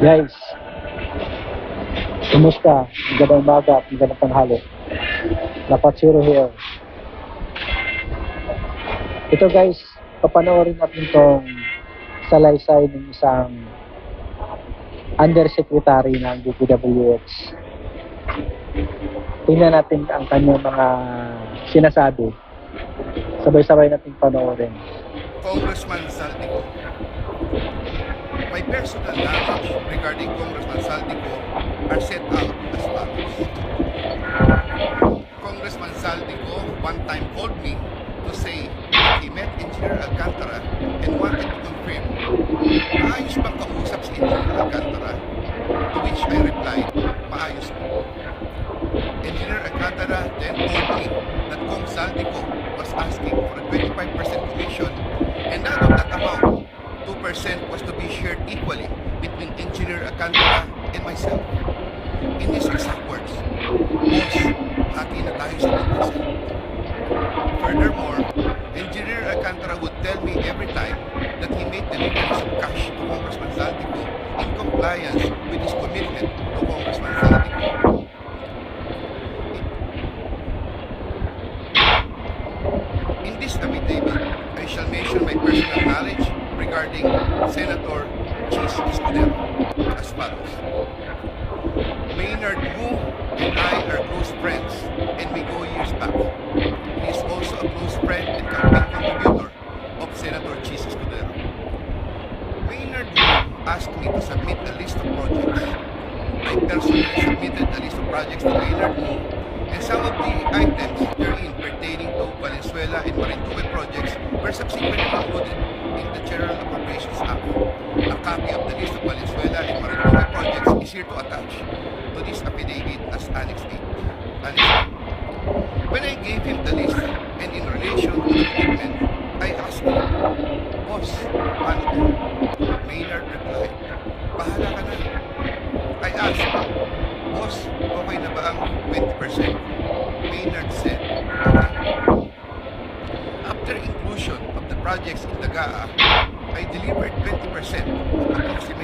Guys, kumusta? Magandang umaga at magandang tanghali. Napachiro here. Ito guys, papanoorin natin itong salaysay ng isang undersecretary ng DPWH. Tingnan natin ang kanyang mga sinasabi. Sabay-sabay natin panoorin. Congressman Saldico. My personal knowledge regarding Congressman Saldico are set out as follows. Congressman Saldico one time called me to say that he met Engineer Alcantara and wanted to confirm, maayos bang kausap si Engineer Alcantara? To which I replied, maayos po. Engineer Alcantara then told me that Cong Saldico was asking for a 25% commission, and out of that amount, 2% was to be shared equally between Engineer Alcantara and myself. In his exact words, boss, hati na tayo sa 2%. Furthermore, Engineer Alcantara would tell me every time that he made deliveries of cash to Congressman Saldico in compliance with his commitment to Congressman Saldico. In this affidavit, I shall mention my personal knowledge regarding Senator Chis Escudero as follows. Maynard Wu and I are close friends and we go years back. He is also a close friend and campaign contributor of Senator Chis Escudero. Maynard Wu asked me to submit a list of projects. I personally submitted a list of projects to Maynard Wu, and some of the items therein pertaining to Valenzuela and Marinduque projects were subsequently included in the General Appropriations Act. A copy of the list of Valenzuela and Marinduque projects is here to attach to this affidavit as Annex 8. When I gave him the list, and in relation to the commitment, I asked him, Boss, paano to? Maynard replied, bahala ka na. I asked, Boss, okay na ba ang 20%? Maynard said, okay. After inclusion of the projects in the GAA, I delivered 20% of approximately